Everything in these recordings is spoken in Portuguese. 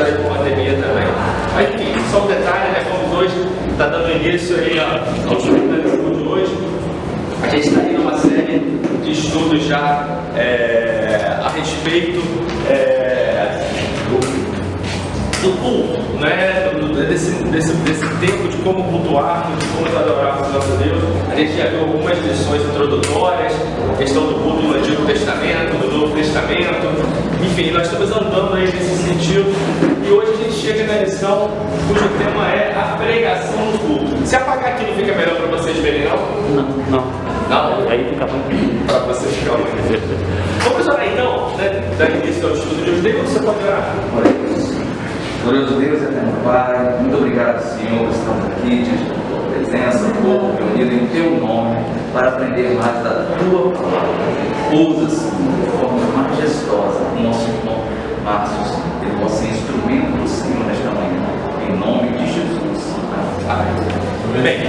aí com a pandemia também. Mas enfim, só um detalhe, né? Como hoje está dando início aí ao estudo da lição de hoje, a gente está aí numa série de estudos já a respeito do culto, né? Desse tempo de como cultuarmos, de como adorarmos o nosso Deus. A gente já viu algumas lições introdutórias, questão do culto no Antigo Testamento, no Novo Testamento, enfim, nós estamos andando aí nesse sentido e hoje a gente chega na lição cujo tema é a pregação do culto. Se apagar aqui não fica melhor para vocês verem, não? Não? Aí fica bom. Para vocês ficarem. Vamos orar então, né? Dar início ao estudo de hoje. Daí você pode orar. Glorioso Deus, eterno Pai, muito obrigado, Senhor, por estarmos aqui diante da Tua presença, o povo reunido em Teu nome, para aprender mais da Tua palavra. Usa-se de forma majestosa o nosso irmão Márcio, ele possa ser instruído pelo Senhor nesta manhã, em nome de Jesus. Amém. Bem,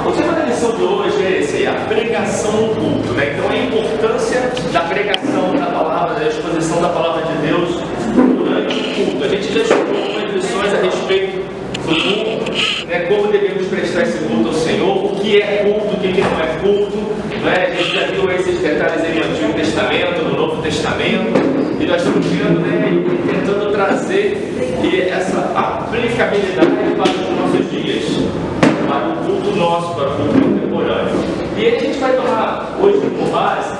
o tema da lição de hoje é esse, a pregação no culto, né? Então a importância da pregação da palavra, da exposição da palavra de Deus durante o culto. A gente já estudou algumas lições a respeito do culto, né? Como devemos prestar esse culto ao Senhor, o que é culto, o que não é culto, né? A gente já viu esses detalhes aí no Antigo Testamento, no Novo Testamento, e nós estamos vendo, né, e tentando trazer essa aplicabilidade para os nossos dias, para o culto nosso, para o culto contemporâneo. E aí a gente vai tomar hoje como base,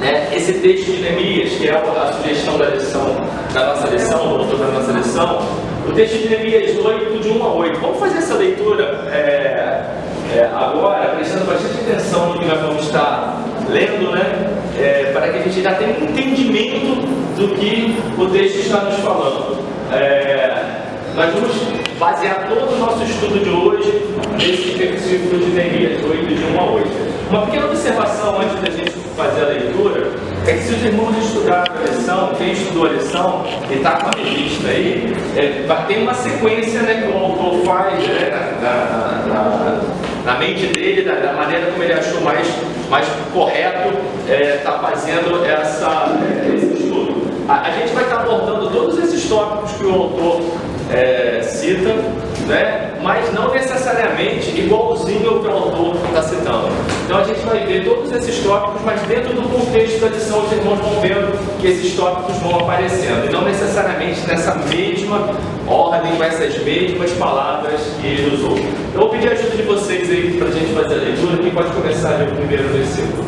né, esse texto de Neemias, que é a sugestão da lição, da nossa lição, o autor da nossa lição, o texto de Neemias 8, de 1 a 8. Vamos fazer essa leitura agora, prestando bastante atenção no que nós vamos estar lendo, né, para que a gente já tenha um entendimento do que o texto está nos falando. Nós vamos basear todo o nosso estudo de hoje nesse versículo de Neemias 8, de 1 a 8. Uma pequena observação antes da gente fazer a leitura é que se os irmãos estudaram a lição, quem estudou a lição e está com a revista aí, vai ter uma sequência, né, que o autor faz, né, na mente dele, da maneira como ele achou mais correto estar fazendo esse estudo. A gente vai estar abordando todos esses tópicos que o autor cita, né? Mas não necessariamente igualzinho ao que o autor está citando. Então a gente vai ver todos esses tópicos, mas dentro do contexto da lição os irmãos vão vendo que esses tópicos vão aparecendo, e não necessariamente nessa mesma ordem, com essas mesmas palavras que ele usou. Eu vou pedir a ajuda de vocês aí para a gente fazer a leitura. Quem pode começar a ler o primeiro versículo?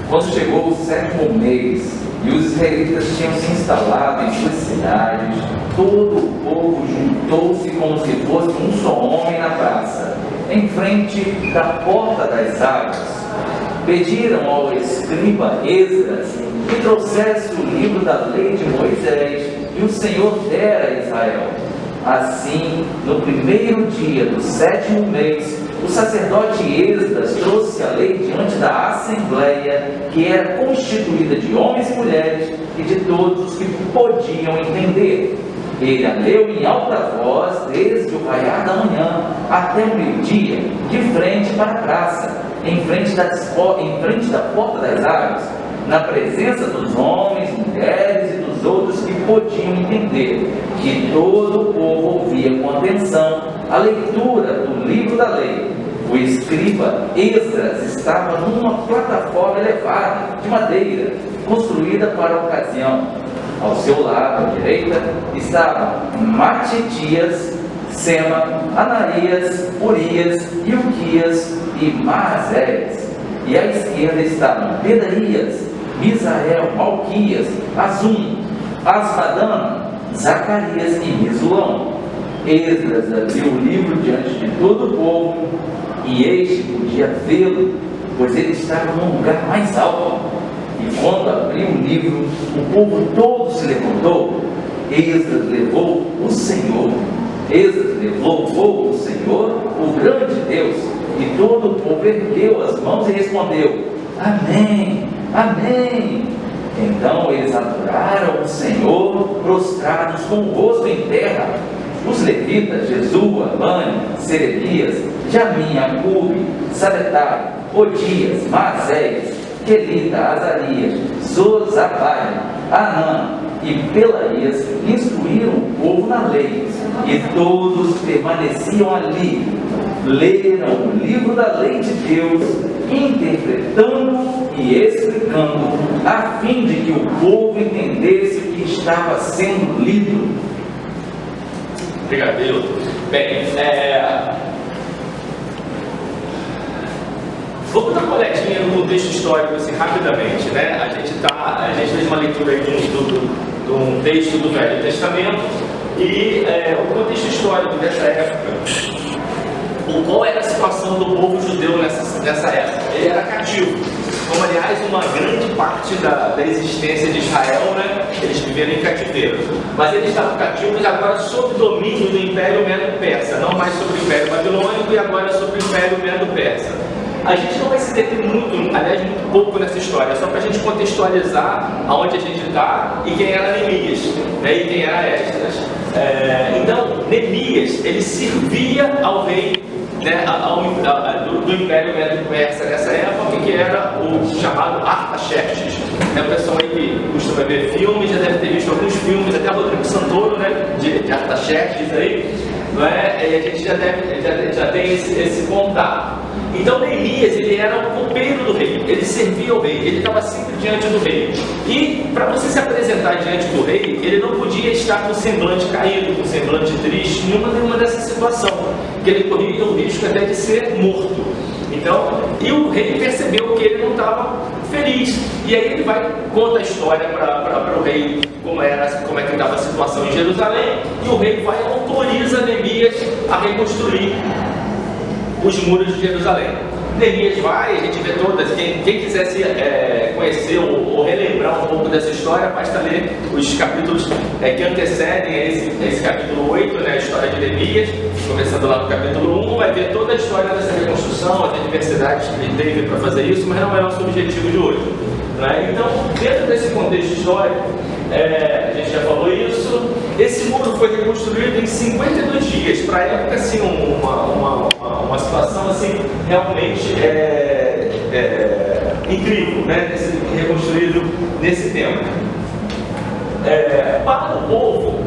Quando chegou o 7º mês e os israelitas tinham se instalado em suas cidades, todo o povo juntou-se como se fosse um só homem na praça, em frente da porta das águas. Pediram ao escriba Esdras que trouxesse o livro da lei de Moisés que o Senhor dera a Israel. Assim, no primeiro dia do 7º mês, o sacerdote Esdras trouxe a lei diante da assembleia, que era constituída de homens e mulheres e de todos os que podiam entender. Ele a leu em alta voz desde o raiar da manhã até o meio-dia, de frente para a praça, em frente da porta das águas, na presença dos homens, mulheres e dos outros que podiam entender, que todo o povo ouvia com atenção a leitura do livro da lei. O escriba Esdras estava numa plataforma elevada de madeira, construída para a ocasião. Ao seu lado, à direita, estavam Matitias, Sema, Ananias, Urias, Ilquias e Maazéias. E à esquerda estavam Pedarias, Misael, Malquias, Azum, Asbadana, Zacarias e Mesulão. Esdras abriu o livro diante de todo o povo, e este podia vê-lo, pois ele estava num lugar mais alto. E quando abriu o livro, o povo todo se levantou. Esdras levou o Senhor, o grande Deus, e todo o povo ergueu as mãos e respondeu: Amém, Amém. Então eles adoraram o Senhor, prostrados com o rosto em terra. Os levitas, Jesua, Bani, Serebias, Jamim, Acube, Sabetai, Odias, Maazéias, Kelita, Azarias, Zozabade, Anã e Pelaías instruíram o povo na lei, e todos permaneciam ali, leram o livro da lei de Deus, interpretando e explicando, a fim de que o povo entendesse o que estava sendo lido. Obrigado, Deus. Bem, vamos dar uma olhadinha no contexto histórico, assim, rapidamente, né? A gente fez uma leitura aí de um texto do Velho Testamento e o contexto histórico dessa época. Qual era a situação do povo judeu nessa época? Ele era cativo. Como, aliás, uma grande parte da existência de Israel, né? Eles viveram em cativeiro. Mas eles estavam cativos agora sob domínio do Império Medo-Persa, não mais sobre o Império Babilônico e agora sobre o Império Medo-Persa. A gente não vai se deter muito, aliás, muito pouco nessa história, só para a gente contextualizar aonde a gente está e quem era Neemias, né, e quem era Esdras. Então, Neemias, ele servia ao rei, né, do Império Medo-Persa nessa época, que era o chamado Artaxerxes. O pessoal aí que costuma ver filmes, já deve ter visto alguns filmes, até Rodrigo Santoro, né, de Artaxerxes aí, não é? E a gente já tem esse contato. Então Neemias, ele era o copeiro do rei, ele servia ao rei, ele estava sempre diante do rei. E para você se apresentar diante do rei, ele não podia estar com o semblante caído, com o semblante triste, nenhuma dessa situação, que ele corria o risco até de ser morto. Então, e o rei percebeu que ele não estava feliz. E aí ele conta a história para o rei, como é que estava a situação em Jerusalém, e o rei vai e autoriza Neemias a reconstruir os muros de Jerusalém. Neemias vai, a gente vê todas, quem quisesse conhecer ou relembrar um pouco dessa história, basta ler os capítulos que antecedem a esse capítulo 8, né, a história de Neemias, começando lá no capítulo 1, vai ver toda a história dessa reconstrução, as adversidades que ele teve para fazer isso, mas não é o nosso objetivo de hoje. Né? Então, dentro desse contexto histórico, a gente já falou isso, esse muro foi reconstruído em 52 dias, para a época, assim, uma situação assim, realmente incrível, né? Reconstruído nesse tempo. Para o povo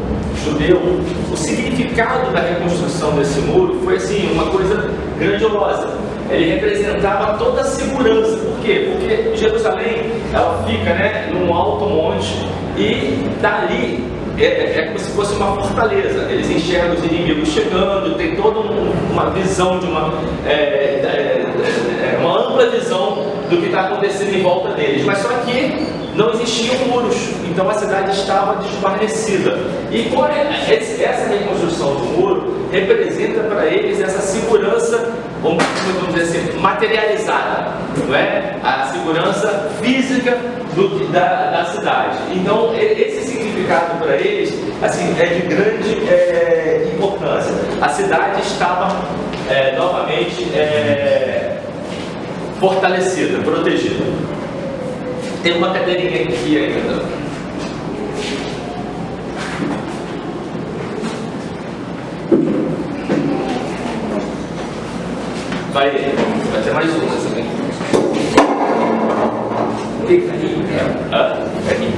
judeu, o significado da reconstrução desse muro foi assim, uma coisa grandiosa. Ele representava toda a segurança. Por quê? Porque Jerusalém, ela fica, né, num alto monte, e dali é como se fosse uma fortaleza. Eles enxergam os inimigos chegando, tem toda uma visão de uma ampla visão do que está acontecendo em volta deles. Mas só que não existiam muros, então a cidade estava desguarnecida. E qual essa reconstrução do muro representa para eles essa segurança, vamos dizer assim, materializada, não é? A segurança física da cidade. Então esse significado para eles, assim, é de grande importância. A cidade estava novamente fortalecida, protegida. Tem uma cadeirinha aqui ainda. Vai ter mais uma essa aqui. Fica aí. Fica aqui.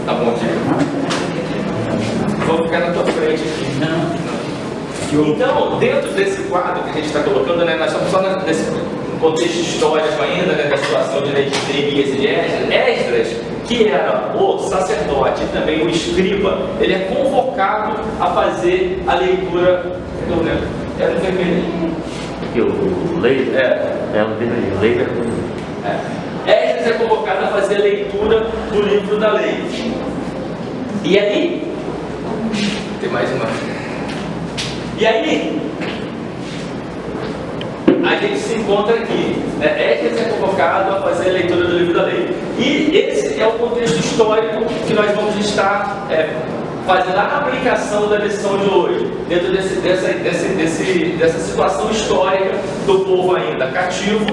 Tá bom aqui. Vou ficar na tua frente aqui. Então, dentro desse quadro que a gente está colocando, né, nós estamos só nesse contexto histórico ainda, né, da situação de Neemias e de Esdras, que era o sacerdote e também o escriba, ele é convocado a fazer a leitura do livro. É no vermelho. Aqui o laser? É o vermelho. Laser. Esdras é convocado a fazer a leitura do livro da lei. E aí, tem mais uma. E aí, a gente se encontra aqui. Esdras é convocado a fazer a leitura do livro da lei. E esse é o contexto histórico que nós vamos estar fazendo a aplicação da lição de hoje, dentro dessa situação histórica do povo ainda cativo,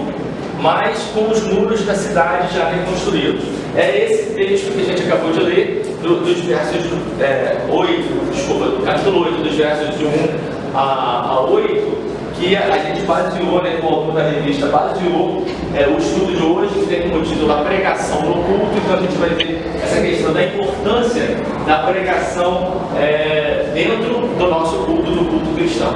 mas com os muros da cidade já reconstruídos. é esse texto que a gente acabou de ler, dos versos do capítulo 8, dos versos de 1 a 8, que a gente baseou, né, com o autor da revista, baseou o estudo de hoje, que tem como título A Pregação no Culto. Então a gente vai ver essa questão da importância da pregação dentro do nosso culto, do culto cristão.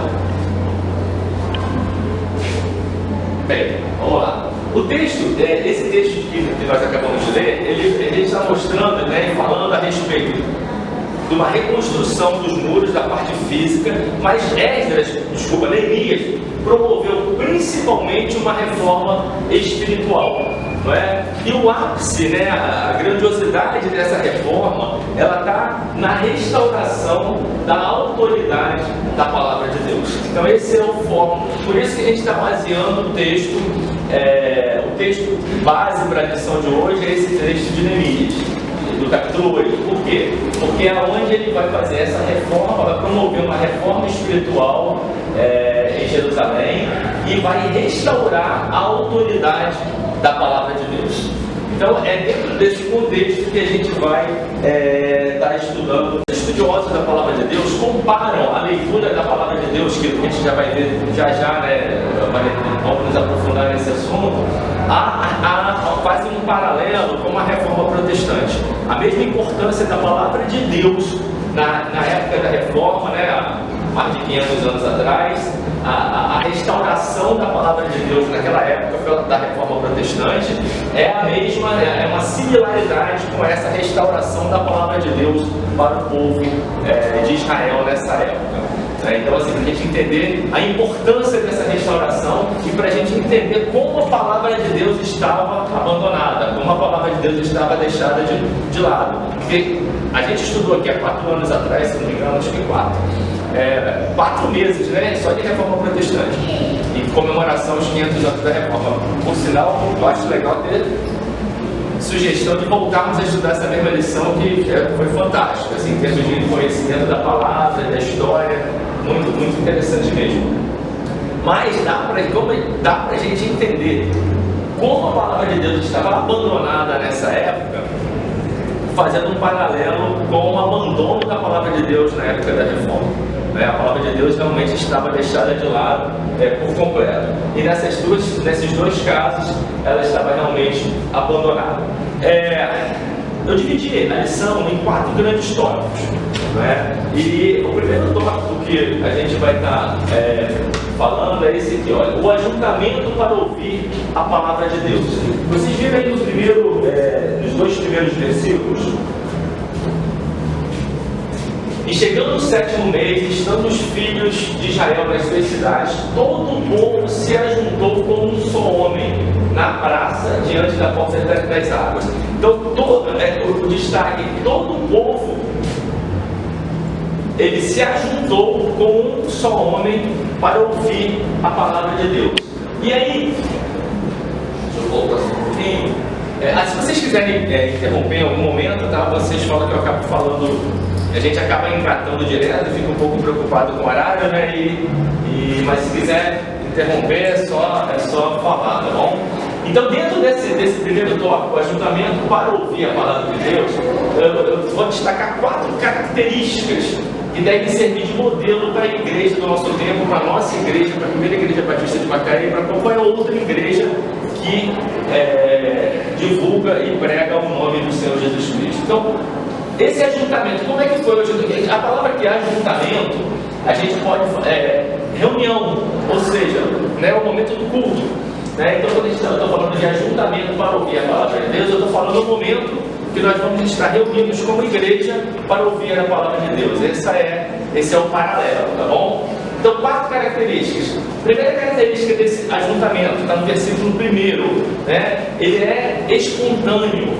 Bem, vamos lá. O texto, esse texto que nós acabamos de ler, ele está mostrando, né, falando a respeito de uma reconstrução dos muros da parte física, mas Neemias promoveu principalmente uma reforma espiritual, não é? E o ápice, né, a grandiosidade dessa reforma, ela está na restauração da autoridade da palavra de Deus. Então esse é o foco, por isso que a gente está baseando o texto base para a lição de hoje é esse texto de Neemias, do capítulo 8. Por quê? Porque é onde ele vai fazer essa reforma, vai promover uma reforma espiritual em Jerusalém e vai restaurar a autoridade da palavra de Deus. Então é dentro desse contexto que a gente vai estar estudando. Os estudiosos da palavra de Deus comparam a leitura da palavra de Deus, que a gente já vai ver já, né, vamos nos aprofundar nesse assunto, fazem um paralelo com a reforma protestante. A mesma importância da palavra de Deus na época da reforma, né, há mais de 500 anos atrás, a restauração da palavra de Deus naquela época da reforma protestante é a mesma, é uma similaridade com essa restauração da palavra de Deus para o povo de Israel nessa época. Então, assim, para a gente entender a importância dessa restauração e para a gente entender como a palavra de Deus estava abandonada, como a palavra de Deus estava deixada de lado. Porque a gente estudou aqui há 4 anos atrás, se não me engano, acho que 4 meses, né, só de reforma protestante, em comemoração aos 500 anos da reforma. Por sinal, eu acho legal ter sugestão de voltarmos a estudar essa mesma lição, que foi fantástica, assim, em termos de conhecimento da palavra, da história, muito, muito interessante mesmo. Mas dá para a gente entender como a palavra de Deus estava abandonada nessa época, fazendo um paralelo com o abandono da palavra de Deus na época da reforma. A palavra de Deus realmente estava deixada de lado por completo. E nesses dois casos, ela estava realmente abandonada. Eu dividi a lição em 4 grandes tópicos. E o primeiro tópico que a gente vai estar falando é esse aqui, olha, o ajuntamento para ouvir a palavra de Deus. Vocês viram aí nos 2 primeiros versículos? E chegando no 7º mês, estando os filhos de Israel nas suas cidades, todo o povo se ajuntou como um só homem na praça, diante da porta das águas. Então, o destaque, todo o povo, ele se ajuntou como um só homem para ouvir a palavra de Deus. E aí, deixa eu voltar um pouquinho. Se vocês quiserem interromper em algum momento, tá? Vocês falam que eu acabo falando. A gente acaba engatando direto, fica um pouco preocupado com o horário, né? Mas se quiser interromper, é só falar, tá bom? Então, dentro desse primeiro tópico, o ajuntamento para ouvir a palavra de Deus, eu vou destacar 4 características que devem servir de modelo para a igreja do nosso tempo, para a nossa igreja, para a primeira igreja batista de Macaé, para qualquer outra igreja que divulga e prega o nome do Senhor Jesus Cristo. Então, esse ajuntamento, como é que foi o ajuntamento? A palavra que é ajuntamento, a gente pode reunião, ou seja, o momento do culto. Então, quando eu estou falando de ajuntamento para ouvir a palavra de Deus, eu estou falando do momento que nós vamos estar reunidos como igreja para ouvir a palavra de Deus. Esse é o paralelo, tá bom? Então, 4 características. Primeira característica desse ajuntamento, está no versículo 1, ele é espontâneo.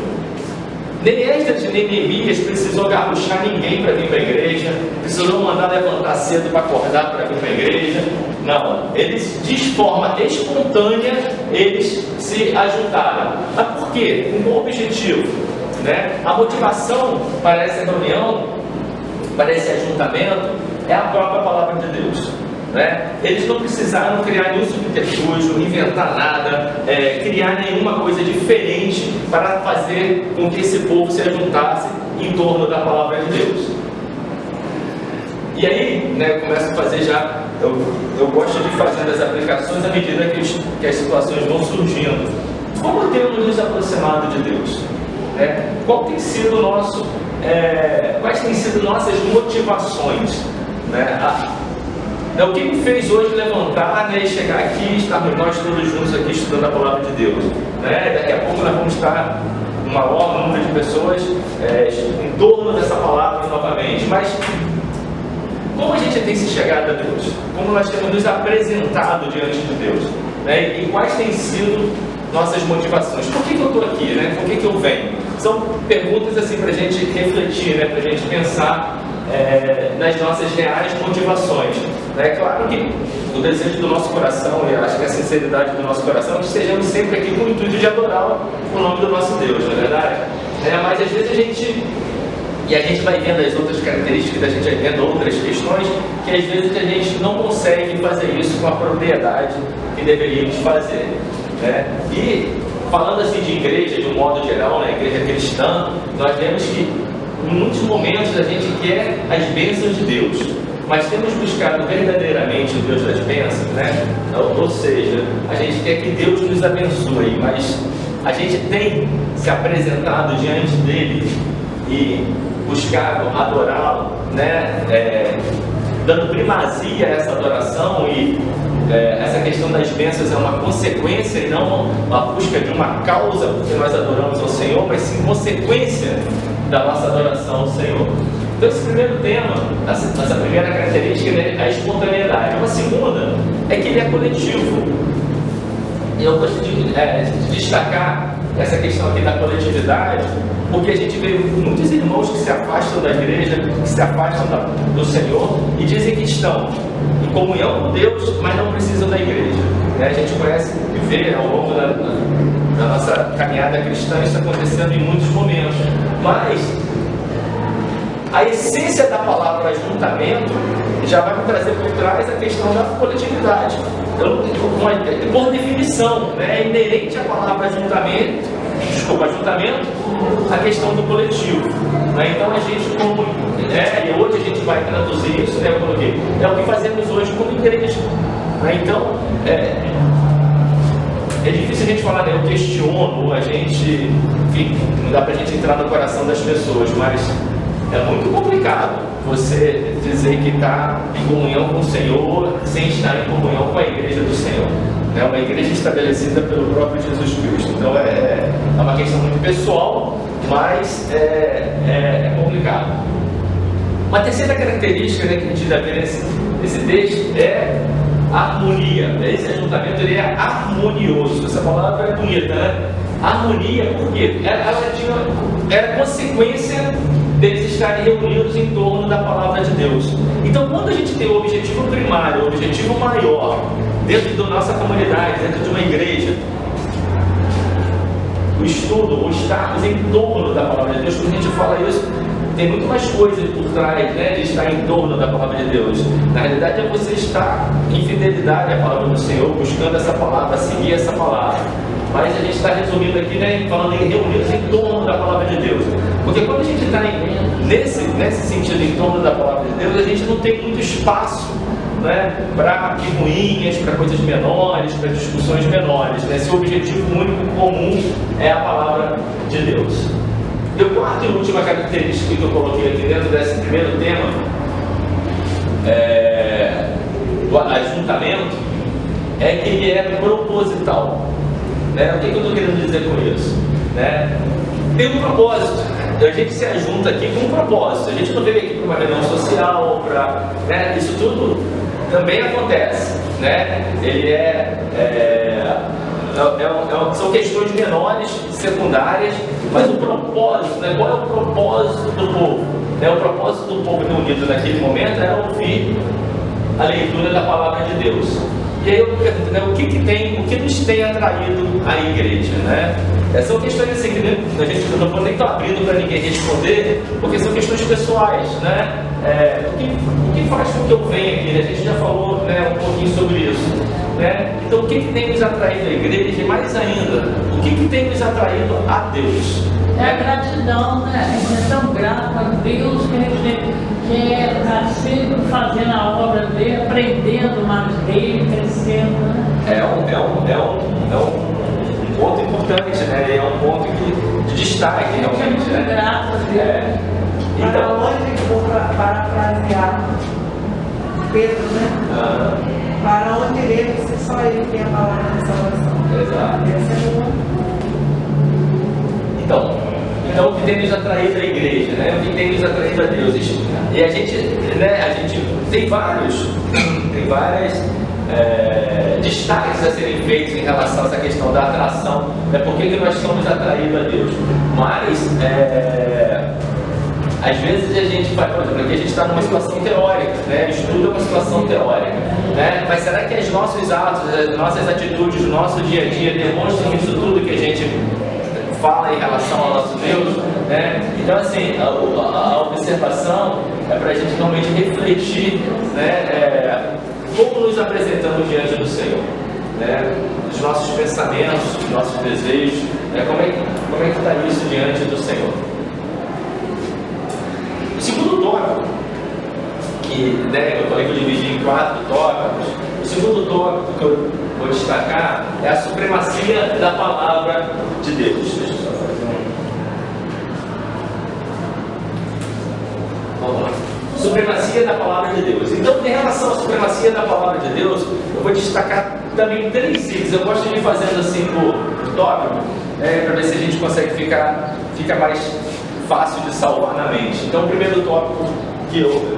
Nem Esdras nem Neemias precisou garruchar ninguém para vir para a igreja, precisou mandar levantar cedo para acordar para vir para a igreja. Não, eles de forma espontânea, eles se ajuntaram. Mas por quê? Com qual objetivo? A motivação para essa reunião, para esse ajuntamento, é a própria palavra de Deus. né? Eles não precisaram criar nenhum subterfúgio, inventar nada, criar nenhuma coisa diferente para fazer com que esse povo se ajuntasse em torno da palavra de Deus. E aí, né, eu começo a fazer já, eu gosto de fazer as aplicações à medida que as situações vão surgindo. Como temos nos aproximado de Deus? Quais têm sido nossas motivações? O que me fez hoje levantar, né, e chegar aqui e estarmos nós todos juntos aqui estudando a palavra de Deus? Daqui a pouco nós vamos estar um maior número de pessoas em torno dessa palavra novamente, mas como a gente tem se chegado a Deus? Como nós temos nos apresentado diante de Deus? E quais têm sido nossas motivações? Por que eu estou aqui? Por que eu venho? São perguntas assim para a gente refletir, para a gente pensar nas nossas reais motivações. É claro que o desejo do nosso coração, e eu acho que a sinceridade do nosso coração, é que estejamos sempre aqui com o intuito de adorar o nome do nosso Deus, não é verdade? Mas às vezes a gente vai vendo as outras características, a gente vai vendo outras questões, que às vezes a gente não consegue fazer isso com a propriedade que deveríamos fazer. E falando assim de igreja, de um modo geral, igreja cristã, nós vemos que em muitos momentos a gente quer as bênçãos de Deus, mas temos buscado verdadeiramente o Deus das bênçãos, Ou seja, a gente quer que Deus nos abençoe, mas a gente tem se apresentado diante dele e buscado adorá-lo, dando primazia a essa adoração, e essa questão das bênçãos é uma consequência e não a busca de uma causa porque nós adoramos ao Senhor, mas sim consequência da nossa adoração ao Senhor. Então esse primeiro tema, essa primeira característica, é a espontaneidade. Uma segunda é que ele é coletivo. E eu gosto de destacar essa questão aqui da coletividade, porque a gente vê muitos irmãos que se afastam da igreja, que se afastam do Senhor e dizem que estão em comunhão com Deus, mas não precisam da igreja. A gente conhece e vê ao longo da nossa caminhada cristã isso acontecendo em muitos momentos. Mas a essência da palavra ajuntamento já vai me trazer por trás a questão da coletividade. Por definição, é inerente à palavra ajuntamento, a questão do coletivo. Então a gente, e hoje a gente vai traduzir isso, eu coloquei, é o que fazemos hoje como igreja. Então, é difícil a gente falar, eu questiono, enfim, não dá pra gente entrar no coração das pessoas, mas é muito complicado você dizer que está em comunhão com o Senhor sem estar em comunhão com a igreja do Senhor. É uma igreja estabelecida pelo próprio Jesus Cristo. Então é uma questão muito pessoal, mas é complicado. Uma terceira característica, que a gente deve ver nesse texto é a harmonia. Esse ajuntamento ele é harmonioso. Essa palavra é bonita, Harmonia, porque ela era consequência deles estarem reunidos em torno da palavra de Deus. Então, quando a gente tem o objetivo primário, o objetivo maior, dentro da nossa comunidade, dentro de uma igreja, o estudo, o estarmos em torno da palavra de Deus, quando a gente fala isso, tem muito mais coisas por trás, de estar em torno da palavra de Deus. Na realidade, é você estar em fidelidade à palavra do Senhor, buscando essa palavra, seguir essa palavra. Mas a gente está resumindo aqui, falando em reunidos em torno da palavra de Deus. Porque quando a gente está nesse sentido, em torno da palavra de Deus, a gente não tem muito espaço para picuinhas, para coisas menores, para discussões menores. Se o objetivo único comum é a palavra de Deus. E a quarta e última característica que eu coloquei aqui dentro desse primeiro tema, do ajuntamento, é que ele é proposital. O que eu estou querendo dizer com isso? Tem um propósito. A gente se ajunta aqui com um propósito. A gente não veio aqui para uma reunião social, isso tudo também acontece. Ele são questões menores, secundárias, mas o propósito, qual é o propósito do povo? O propósito do povo reunido naquele momento era ouvir a leitura da palavra de Deus. E aí eu pergunto, o que nos tem atraído à igreja? São questões assim que a gente não vou nem estar abrindo para ninguém responder, porque são questões pessoais. O que faz com que eu venha aqui? A gente já falou pouquinho sobre isso, né? Então, o que tem nos atraído à igreja? E mais ainda, o que tem nos atraído a Deus? É a gratidão, né? A gente é tão grato a Deus que a gente quer estar sempre fazendo a obra dele, aprendendo mais dele, crescendo, né? É um ponto importante, né? É um ponto de destaque, A gente é realmente, muito né? grato a Deus. É. Para Então, onde, vou parafrasear Pedro, né? ah, Para onde iremos se só ele tem a palavra de salvação? exato. Essa é uma. Então, o que tem nos atraído à igreja, né? O que tem nos atraído a Deus? E a gente, né? A gente tem vários destaques a serem feitos em relação a essa questão da atração, né? Por que nós somos atraídos a Deus? Mas, às vezes a gente vai, por exemplo, aqui a gente está numa situação teórica, né? Estuda uma situação teórica, né? Mas será que os nossos atos, as nossas atitudes, o nosso dia a dia demonstram isso tudo que a gente fala em relação ao nosso Deus, né? Então, assim, a observação é para a gente realmente refletir, né? Como nos apresentamos diante do Senhor, né? Os nossos pensamentos, os nossos desejos, né? Como é que está isso diante do Senhor? O segundo tópico, que, né, eu falei que eu dividi em 4 tópicos, o segundo tópico que eu vou destacar é a supremacia da palavra de Deus. Deixa eu só fazer Vamos lá. Supremacia da palavra de Deus. Então, em relação à supremacia da palavra de Deus, eu vou destacar também 3 itens. Eu gosto de ir fazendo assim por tópico, para ver se a gente consegue fica mais fácil de salvar na mente. Então, o primeiro tópico que eu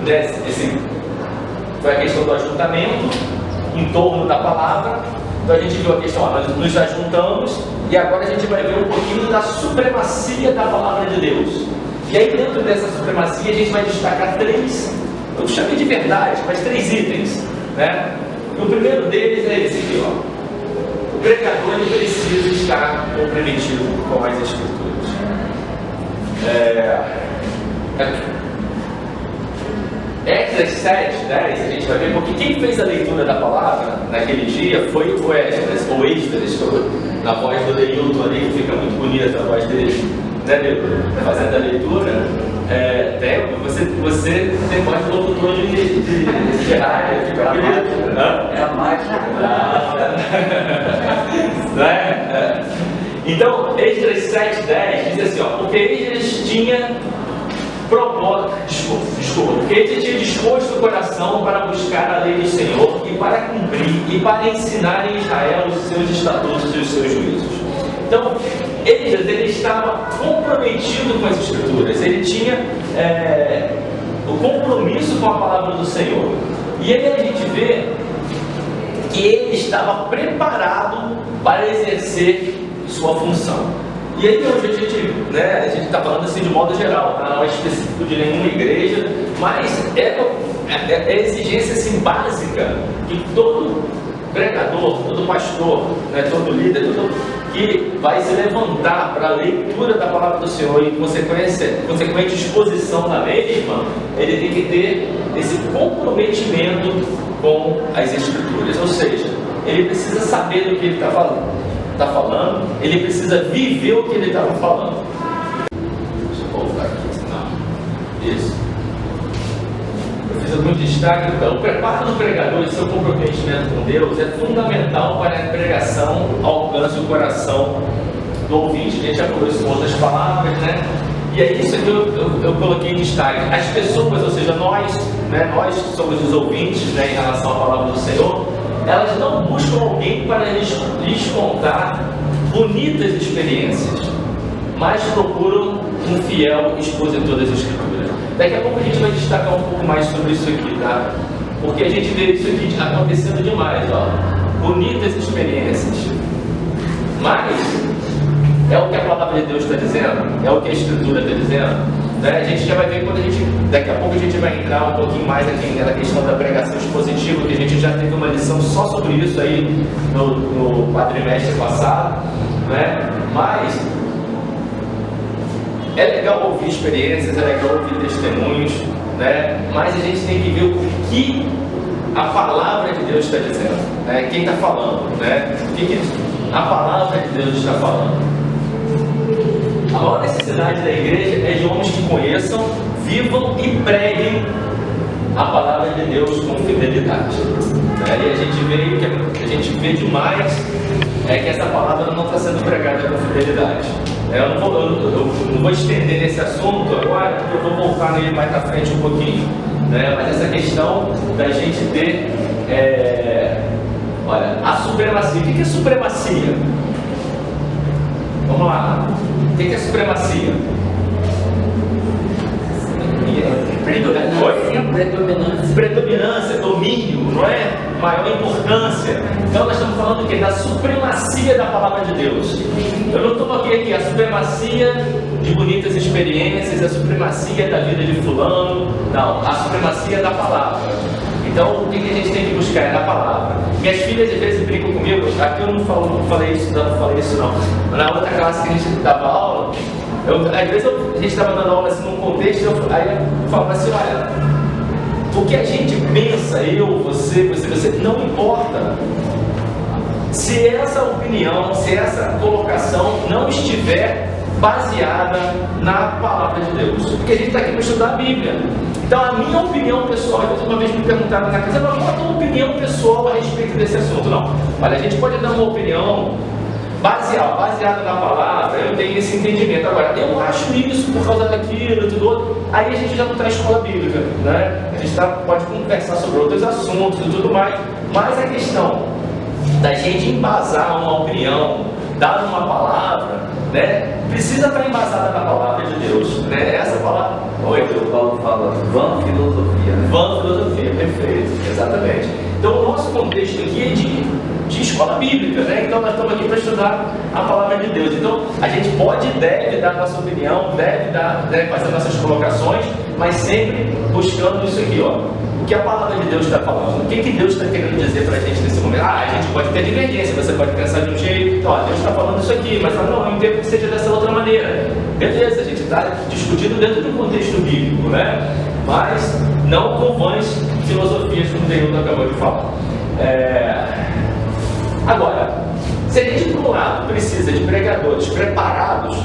foi a questão do ajuntamento em torno da palavra. Então a gente viu a questão, nós nos ajuntamos, e agora a gente vai ver um pouquinho da supremacia da palavra de Deus. E aí, dentro dessa supremacia, a gente vai destacar 3, eu chamei de verdade, mas 3 itens, né? E o primeiro deles é esse aqui, ó. O pregador ele precisa estar comprometido com as Escrituras. Esdras 7, 10, a gente vai ver, porque quem fez a leitura da palavra naquele dia foi o Esdras, ou Esdras, na voz do Leilton ali, que fica muito bonita a voz dele, né, Leilton? Fazendo a leitura. Você tem voz de locutor de rádio, fica bonito. É a mágica. Né? Então, Esdras 7:10 diz assim, ó, porque Esdras tinha porque ele tinha disposto o coração para buscar a lei do Senhor e para cumprir e para ensinar em Israel os seus estatutos e os seus juízos. Então, ele estava comprometido com as Escrituras, ele tinha o compromisso com a palavra do Senhor. E aí a gente vê que ele estava preparado para exercer sua função. E aí hoje a gente está falando assim de modo geral, tá? Não é específico de nenhuma igreja, mas é a exigência assim, básica que todo pregador, todo pastor, né, todo líder, todo que vai se levantar para a leitura da palavra do Senhor e consequente exposição da mesma, ele tem que ter esse comprometimento com as Escrituras, ou seja, ele precisa saber do que ele está falando, ele precisa viver o que ele estava falando. Deixa eu voltar aqui. Não. Isso. Eu fiz algum destaque. Então, o preparo do pregador e seu comprometimento com Deus é fundamental para que a pregação alcance o coração do ouvinte. A gente já falou isso com outras palavras, né? E é isso que eu coloquei em destaque. As pessoas, ou seja, nós somos os ouvintes, né, em relação à palavra do Senhor. Elas não buscam alguém para lhes contar bonitas experiências, mas procuram um fiel expositor das Escrituras. Daqui a pouco a gente vai destacar um pouco mais sobre isso aqui, tá? Porque a gente vê isso aqui acontecendo demais, ó. Bonitas experiências. Mas é o que a palavra de Deus está dizendo? É o que a Escritura está dizendo? Né? A gente já vai ver daqui a pouco a gente vai entrar um pouquinho mais aqui na questão da pregação expositiva, que a gente já teve uma lição só sobre isso aí no quadrimestre passado, né? Mas é legal ouvir experiências, é legal ouvir testemunhos, né? Mas a gente tem que ver o que a palavra de Deus está dizendo, né? Quem está falando, né? O que a palavra de Deus está falando? A maior necessidade da igreja é de homens que conheçam, vivam e preguem a palavra de Deus com fidelidade. Né? E a gente vê demais que essa palavra não está sendo pregada com fidelidade. Eu não vou estender nesse assunto agora, porque eu vou voltar nele mais para frente um pouquinho. Né? Mas essa questão da gente ter olha, a supremacia. O que é supremacia? Vamos lá. O que é supremacia? Predominância, domínio, não é? Maior importância. Então nós estamos falando do quê? Da supremacia da palavra de Deus. Eu não estou aqui a supremacia de bonitas experiências, a supremacia da vida de fulano. Não, a supremacia da palavra. Então o que a gente tem que buscar é na palavra. Minhas filhas às vezes brincam comigo, aqui eu não falei isso não. Na outra classe que a gente dava aula, às vezes a gente estava dando aula assim num contexto, aí eu falava assim, olha, o que a gente pensa, eu, você, não importa. Se essa opinião, se essa colocação não estiver baseada na palavra de Deus. Porque a gente está aqui para estudar a Bíblia. Então a minha opinião pessoal, uma vez me perguntaram na casa, qual a tua opinião pessoal a respeito desse assunto? Não. Olha, a gente pode dar uma opinião baseada na palavra, eu tenho esse entendimento. Agora, eu acho isso por causa daquilo e tudo outro, aí a gente já não está na escola bíblica, né? A gente pode conversar sobre outros assuntos e tudo mais, mas a questão da gente embasar uma opinião, dar uma palavra, né? Precisa estar embasada na palavra de Deus, né? Essa palavra, O Paulo fala, vã filosofia, né? Vã filosofia, perfeito, exatamente. Então o nosso contexto aqui é de escola bíblica, né? Então nós estamos aqui para estudar a palavra de Deus. Então a gente pode e deve dar nossa opinião, deve fazer nossas colocações, mas sempre buscando isso aqui, ó. O que a palavra de Deus está falando? O que Deus está querendo dizer para a gente nesse momento? A gente pode ter divergência, você pode pensar de um jeito, então, Deus está falando isso aqui, mas não, eu entendo que seja dessa outra maneira. Beleza, a gente está discutindo dentro de um contexto bíblico, né? Mas não com vãs filosofias, como o Deildo acabou de falar. Agora, se a gente, por um lado, precisa de pregadores preparados,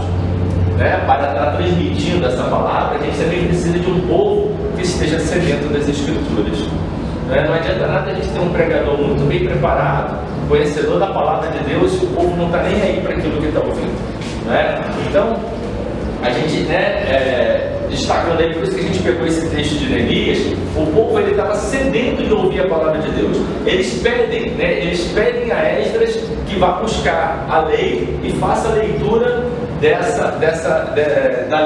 né, para estar transmitindo essa palavra, a gente também precisa de um povo que esteja sedento das Escrituras. Não adianta nada a gente ter um pregador muito bem preparado, conhecedor da palavra de Deus, e o povo não está nem aí para aquilo que está ouvindo. Né? Então, a gente, destacando aí, por isso que a gente pegou esse texto de Neemias, o povo estava sedento de ouvir a palavra de Deus. Eles pedem a Esdras que vá buscar a lei e faça a leitura da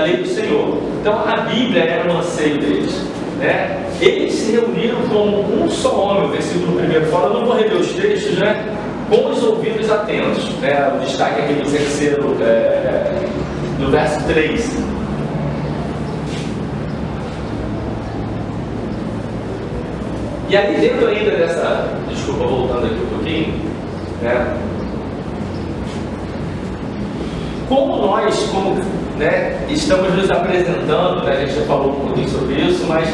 lei do Senhor. Então a Bíblia era um anseio deles. Né? Eles se reuniram como um só homem, o versículo 1 fala, eu não vou reler os textos, né? Com os ouvidos atentos. Né? O destaque aqui do terceiro, do verso 3. E aí dentro ainda dessa, desculpa, voltando aqui um pouquinho, né? Como nós, estamos nos apresentando, né? A gente já falou um pouquinho sobre isso, mas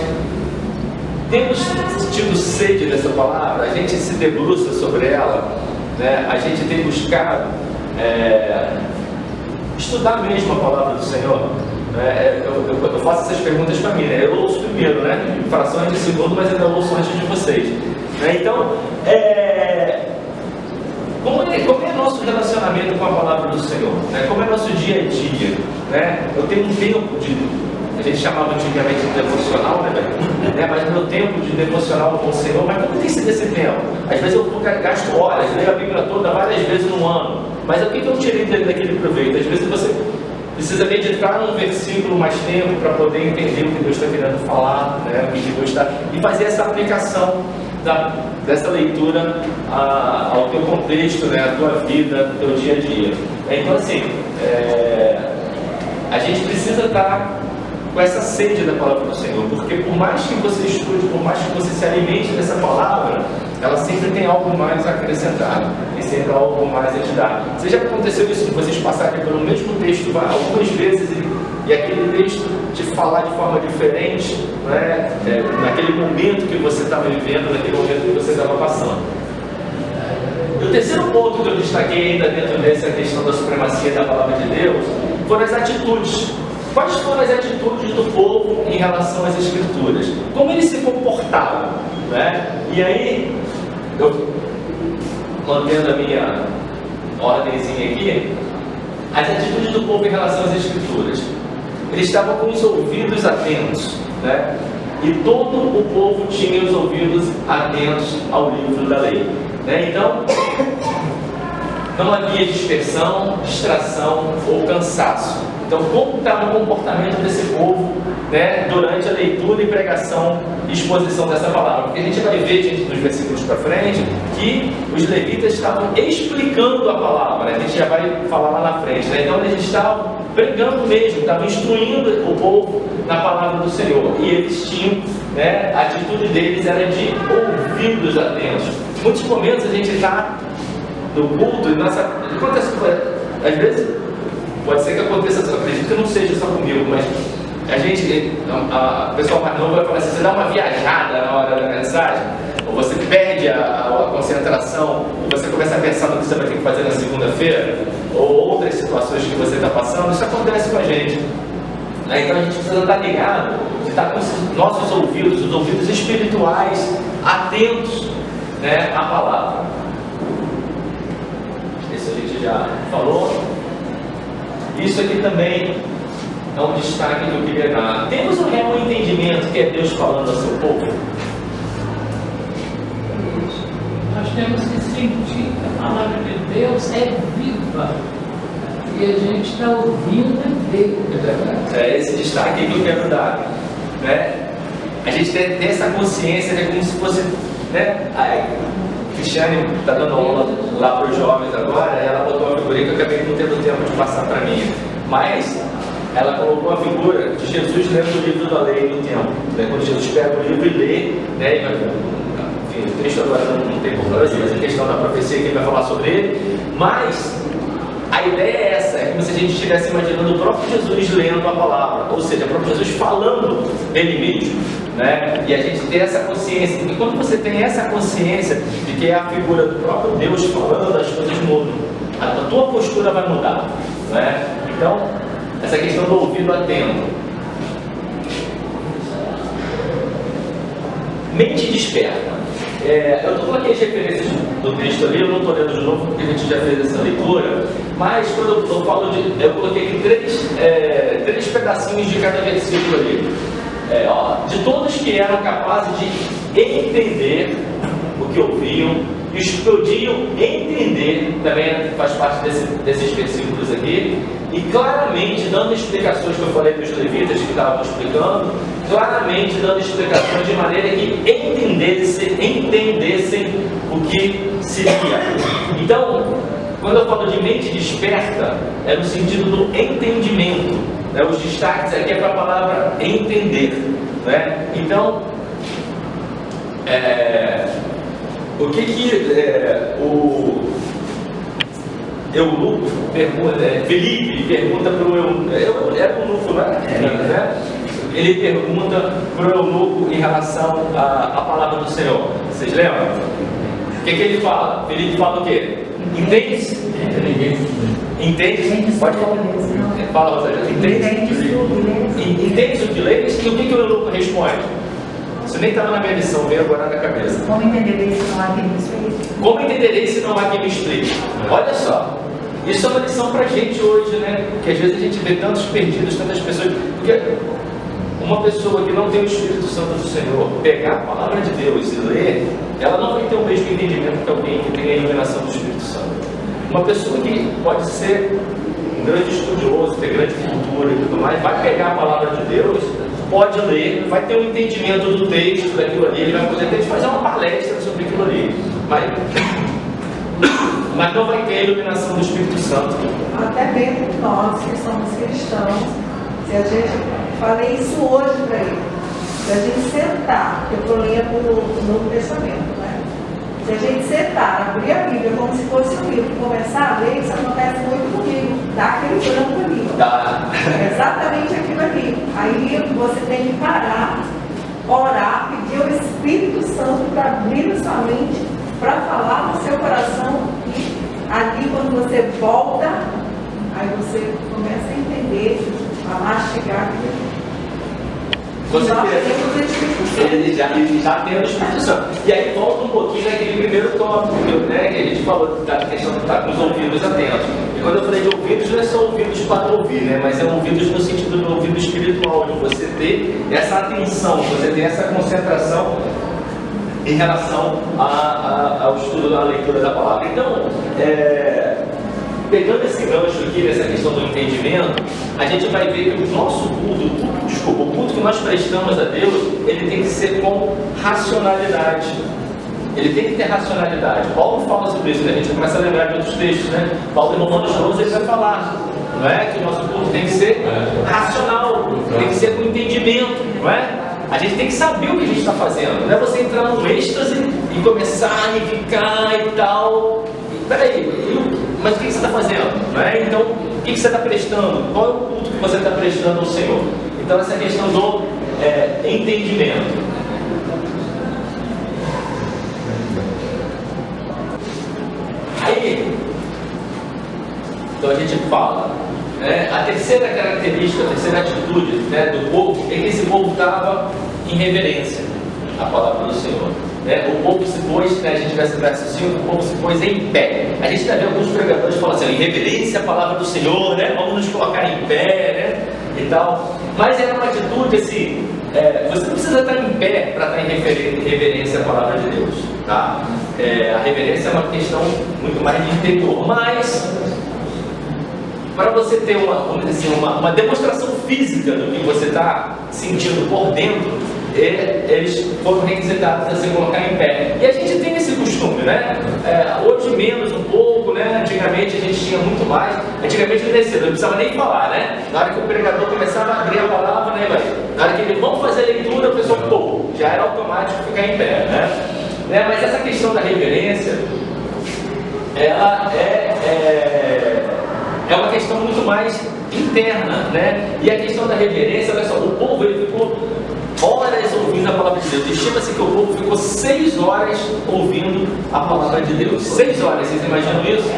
temos tido sede dessa palavra, a gente se debruça sobre ela, né? A gente tem buscado estudar mesmo a palavra do Senhor. Eu faço essas perguntas para mim, né? Eu ouço primeiro, né? Frações de segundo, mas ainda ouço antes de vocês. Né? Então, como é nosso relacionamento com a palavra do Senhor? Né? Como é nosso dia a dia? Né? Eu tenho um tempo a gente chamava antigamente de devocional, né? Mas meu tempo de devocional com o Senhor, mas como tem sido esse tempo? Às vezes eu gasto horas, leio a Bíblia toda várias vezes no ano, mas o que eu tirei daquele proveito? Às vezes você precisa meditar num versículo mais tempo para poder entender o que Deus está querendo falar, né? O que Deus está... E fazer essa aplicação dessa leitura ao teu contexto, né? À tua vida, ao teu dia a dia. Então, assim, a gente precisa estar com essa sede da palavra do Senhor, porque por mais que você estude, por mais que você se alimente dessa palavra, ela sempre tem algo mais acrescentado, e sempre algo mais a te dar. Se já aconteceu isso, de vocês passarem pelo mesmo texto algumas vezes e aquele texto te falar de forma diferente, né? Naquele momento que você estava vivendo, naquele momento que você estava passando. E o terceiro ponto que eu destaquei ainda dentro dessa questão da supremacia da palavra de Deus foram as atitudes. Quais foram as atitudes do povo em relação às Escrituras? Como eles se comportavam, né? E aí, eu mantendo a minha ordemzinha aqui, as atitudes do povo em relação às Escrituras. Eles estavam com os ouvidos atentos, né? E todo o povo tinha os ouvidos atentos ao livro da lei, né? Então, não havia dispersão, distração ou cansaço. Então, como estava o comportamento desse povo, né, durante a leitura e pregação e exposição dessa palavra? Porque a gente vai ver, gente, nos versículos para frente, que os levitas estavam explicando a palavra, né? A gente já vai falar lá na frente, né? Então, eles estavam pregando mesmo, estavam instruindo o povo na palavra do Senhor. E eles tinham, né, a atitude deles era de ouvidos atentos. Em muitos momentos a gente está no culto e acontece, às vezes, pode ser que aconteça, eu acredito que não seja só comigo, mas a pessoa mais nova vai falar assim, você dá uma viajada na hora da mensagem, ou você perde a concentração, ou você começa a pensar no que você vai ter que fazer na segunda-feira, ou outras situações que você está passando. Isso acontece com a gente. Então a gente precisa estar ligado, de estar com os nossos ouvidos, os ouvidos espirituais, atentos, né, à palavra. Isso a gente já falou. Isso aqui também é um destaque que eu queria dar. Temos um real entendimento que é Deus falando ao seu povo? Nós temos que sentir que a palavra de Deus é viva. E a gente está ouvindo Deus. É esse destaque que eu quero dar, né? A gente tem essa consciência, né, como se fosse, né? A Cristiane está dando aula lá para os jovens agora, ela botou uma figurinha que eu acabei não tendo tempo de passar para mim, mas ela colocou a figura de Jesus lendo o livro da lei no tempo, né? Quando Jesus pega o livro e lê, né? Enfim, o texto agora não tem importância, mas a questão da profecia que ele vai falar sobre ele, mas a ideia é essa, é como se a gente estivesse imaginando o próprio Jesus lendo a palavra, ou seja, o próprio Jesus falando dele mesmo, né? E a gente ter essa consciência, e quando você tem essa consciência de que é a figura do próprio Deus falando, as coisas mudam, a tua postura vai mudar, né? Então, essa questão do ouvido atento. Mente desperta. Eu coloquei as referências do texto ali, eu não estou lendo de novo porque a gente já fez essa leitura, mas quando eu falo eu coloquei aqui três pedacinhos de cada versículo ali. De todos que eram capazes de entender o que ouviam, e os que podiam entender, também faz parte desses versículos aqui, e claramente dando explicações que eu falei dos levitas que estavam explicando, claramente dando explicações de maneira que entendessem o que seria. Então, quando eu falo de mente desperta, é no sentido do entendimento, né? Os destaques aqui é para a palavra entender, né? Então, o o eunuco pergunta, Felipe pergunta para o eunuco, era um eunuco, né? Ele pergunta para o eunuco em relação à palavra do Senhor. Vocês lembram? O que ele fala? Felipe fala o quê? Entende? Entende? Pode falar. Fala, Rosângela. Entende o que lês? E o que o eunuco responde? Isso nem estava na minha lição, veio agora na cabeça. Como entenderei se não há quem me explique? Como entenderei se não há quem me explique? Olha só, isso é uma lição para a gente hoje, né? Que às vezes a gente vê tantos perdidos, tantas pessoas. Porque uma pessoa que não tem o Espírito Santo do Senhor, pegar a palavra de Deus e ler, ela não vai ter o mesmo entendimento que alguém que tem a iluminação do Espírito Santo. Uma pessoa que pode ser um grande estudioso, ter grande cultura e tudo mais, vai pegar a palavra de Deus, pode ler, vai ter um entendimento do texto, daquilo ali, ele vai poder até fazer uma palestra sobre aquilo ali, mas não vai ter a iluminação do Espírito Santo. Até mesmo nós que somos cristãos, se a gente, falei isso hoje para ele, se a gente sentar, eu estou lendo o Novo Testamento, né? Se a gente sentar, abrir a Bíblia como se fosse um livro, começar a ler, isso acontece muito comigo, dá aquele branco ali, ó. Tá. É exatamente aquilo ali. Aí você tem que parar, orar, pedir ao Espírito Santo para abrir a sua mente, para falar no seu coração. E ali, quando você volta, aí você começa a entender, a mastigar aquilo. Com Nós certeza. temos o Espírito Santo. Ele já tem a disposição. E aí volta um pouquinho naquele primeiro tópico, né, que a gente falou da questão de estar com os ouvidos atentos. E quando eu falei de ouvidos, não é só ouvidos para ouvir, né, mas é ouvidos no sentido do ouvido espiritual, de você ter essa atenção, você ter essa concentração em relação ao estudo da leitura da palavra. Então, pegando esse gancho aqui, nessa questão do entendimento, a gente vai ver que o nosso culto, o culto que nós prestamos a Deus, ele tem que ser com racionalidade. Ele tem que ter racionalidade. Paulo fala sobre isso, né? A gente começa a lembrar de outros textos, né? Paulo em Romanos 12 ele vai falar, não é? Que o nosso culto tem que ser racional, tem que ser com entendimento, não é? A gente tem que saber o que a gente está fazendo, não é você entrar no êxtase e começar a ficar e tal. Peraí, mas o que você está fazendo? Não é? Então, o que você está prestando? Qual é o culto que você está prestando ao Senhor? Então, essa questão do entendimento. Aí, então a gente fala, né? A terceira característica, a terceira atitude, né, do povo é que esse povo estava em reverência à palavra do Senhor. O povo se pôs, né, a gente vai no verso 5, o povo se pôs em pé. A gente vai ver alguns pregadores falando assim, em reverência à palavra do Senhor, né, vamos nos colocar em pé, né, e tal. Mas era uma atitude assim, você não precisa estar em pé para estar em reverência à palavra de Deus, tá? A reverência é uma questão muito mais de interior, mas para você ter uma demonstração física do que você está sentindo por dentro, eles foram requisitados a se colocar em pé. E a gente tem esse costume, né? Hoje menos um pouco, né? Antigamente a gente tinha muito mais. Antigamente não precisava nem falar, né? Na hora que o pregador começava a abrir a palavra, né? Na hora que ele vamos fazer a leitura, o pessoal, pô, já era automático ficar em pé, né? Mas essa questão da reverência, ela é uma questão muito mais interna, né? E a questão da reverência, olha só, o povo ele ficou horas ouvindo a palavra de Deus. Estima-se que o povo ficou 6 horas ouvindo a palavra de Deus. 6 horas, vocês imaginam isso?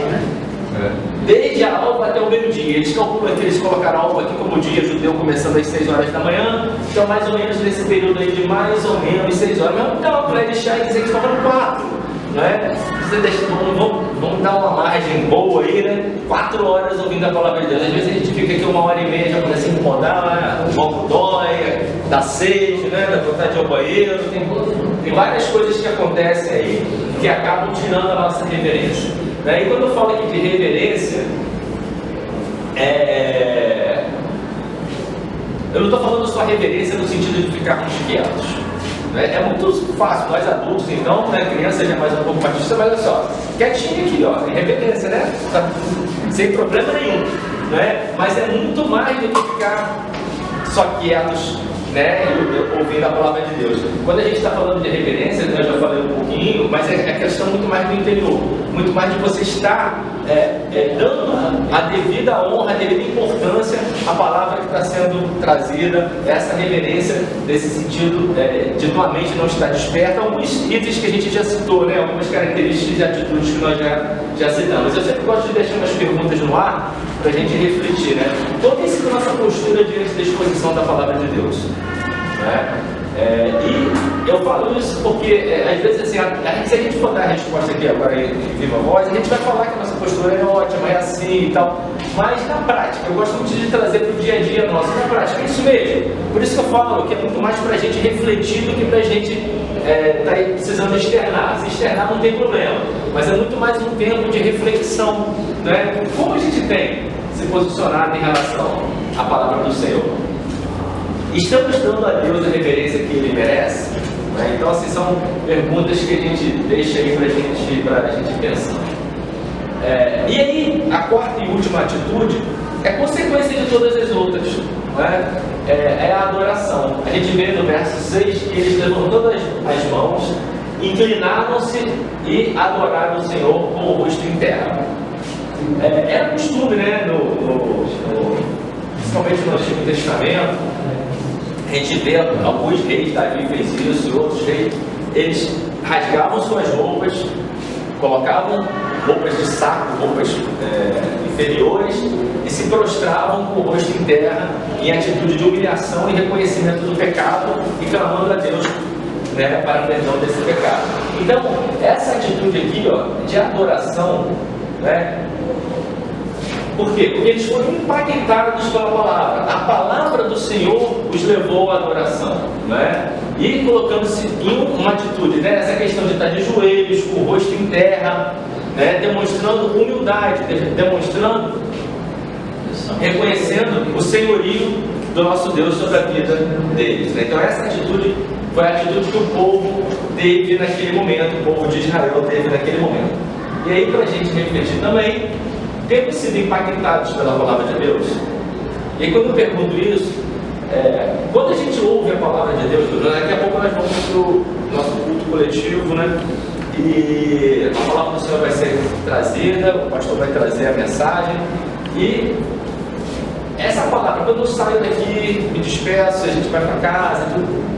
Desde a alva até o meio-dia. Eles calculam que eles colocaram a alva aqui como o dia judeu começando às 6 horas da manhã. Então mais ou menos nesse período aí de mais ou menos 6 horas. Mas vamos calcular, deixar e dizer que foram 4. Não é? Vamos dar uma margem boa aí, né? 4 horas ouvindo a palavra de Deus. Às vezes a gente fica aqui 1h30, já começa a incomodar, né? O banco dói, dá sede, né? Dá vontade de ir ao banheiro. Tem várias coisas que acontecem aí que acabam tirando a nossa reverência. E quando eu falo aqui de reverência, eu não estou falando só reverência no sentido de ficarmos quietos. É muito fácil, nós adultos então, né, criança já é mais um pouco mais difícil, mas olha só, quietinho aqui, ó, em reverência, né? Tá, sem problema nenhum, né? Mas é muito mais do que ficar só quietos, né, ouvindo a palavra de Deus. Quando a gente está falando de reverência, eu já falei um pouquinho, mas é questão muito mais do interior, muito mais de você estar dando a devida honra, a devida importância à palavra que está sendo trazida, essa reverência nesse sentido de tua mente não estar desperta. Alguns itens que a gente já citou, né, algumas características e atitudes que nós já citamos. Eu sempre gosto de deixar umas perguntas no ar para a gente refletir, né? Qual tem sido a nossa postura diante da exposição da palavra de Deus? E eu falo isso porque, às vezes, assim, se a gente for dar a resposta aqui agora em viva voz, a gente vai falar que a nossa postura é ótima, é assim e tal, mas na prática, eu gosto muito de trazer para o dia a dia nosso, na prática, é isso mesmo. Por isso que eu falo que é muito mais para a gente refletir do que para a gente estar aí precisando externar. Se externar não tem problema, mas é muito mais um tempo de reflexão, né? Como a gente tem se posicionado em relação à palavra do Senhor? Estamos dando a Deus a reverência que Ele merece? Né? Então, assim, são perguntas que a gente deixa aí para a gente pensar. E aí, a quarta e última atitude é consequência de todas as outras. Né? É a adoração. A gente vê no verso 6 que eles levantaram as mãos, inclinaram-se e adoraram o Senhor com o rosto em terra. Era costume, né, principalmente no Antigo Testamento, a gente vê alguns reis, Davi fez isso, e outros reis, eles rasgavam suas roupas, colocavam roupas de saco, roupas inferiores, e se prostravam com o rosto em terra, em atitude de humilhação e reconhecimento do pecado, e clamando a Deus, né, para a perdão desse pecado. Então, essa atitude aqui, ó, de adoração, né? Por quê? Porque eles foram impactados pela palavra. A palavra do Senhor os levou à adoração, né? E colocando-se em uma atitude, né? Essa questão de estar de joelhos, com o rosto em terra, né? Demonstrando humildade, demonstrando, reconhecendo o senhorio do nosso Deus sobre a vida deles, né? Então essa atitude foi a atitude que o povo teve naquele momento, o povo de Israel teve naquele momento. E aí, para a gente refletir também, temos sido impactados pela palavra de Deus? E aí, quando eu pergunto isso, quando a gente ouve a palavra de Deus, daqui a pouco nós vamos para o nosso culto coletivo, né? E a palavra do Senhor vai ser trazida, o pastor vai trazer a mensagem, e essa palavra, quando eu saio daqui, me despeço, a gente vai para casa, tudo.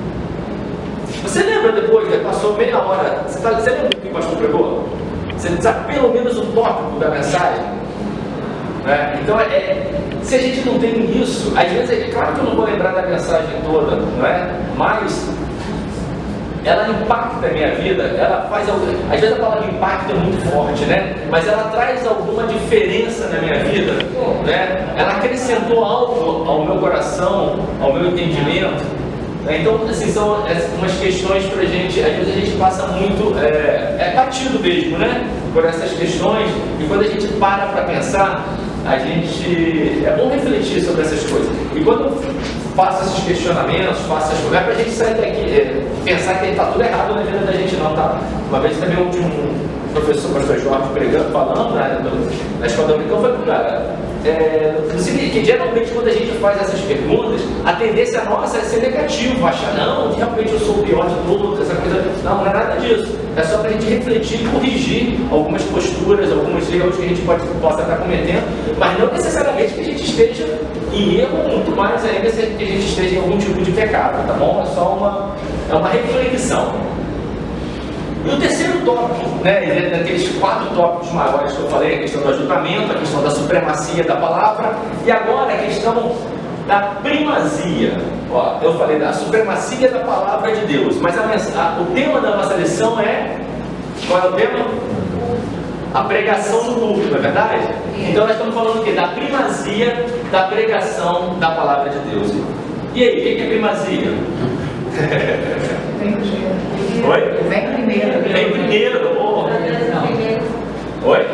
Você lembra depois, né? Passou meia hora, você lembra do que o pastor pregou? Você sabe pelo menos o tópico da mensagem? Né? Então, se a gente não tem isso, às vezes, claro que eu não vou lembrar da mensagem toda, não é? Mas ela impacta a minha vida, ela faz algo. Às vezes a palavra impacto é muito forte, né? Mas ela traz alguma diferença na minha vida, né? Ela acrescentou algo ao meu coração, ao meu entendimento. Então, assim, são umas questões para a gente, às vezes a gente passa muito, batido mesmo, né? Por essas questões, e quando a gente para pensar, a gente, é bom refletir sobre essas coisas. E quando eu faço esses questionamentos, faço essas coisas, é para a gente sair daqui, pensar que está tudo errado na vida da gente, não, tá? Uma vez também eu tinha um professor, o pastor Jorge, pregando, falando, né, na escola dominical, eu falei, cara, que geralmente quando a gente faz essas perguntas, a tendência nossa é ser negativo, achar, não, realmente eu sou o pior de todos, essa coisa. Não é nada disso. É só para a gente refletir e corrigir algumas posturas, alguns erros que a gente possa estar cometendo, mas não necessariamente que a gente esteja em erro, muito mais ainda se que a gente esteja em algum tipo de pecado, tá bom? É só uma reflexão. E o terceiro tópico, né, daqueles 4 tópicos maiores que eu falei, a questão do ajuntamento, a questão da supremacia da palavra, e agora a questão da primazia. Ó, eu falei da supremacia da palavra de Deus, mas o tema da nossa lição é, qual é o tema? A pregação do culto, não é verdade? Então nós estamos falando o quê? Da primazia da pregação da palavra de Deus. E aí, o que é primazia? Oi? Vem primeiro. Vem primeiro. Oh. Oi?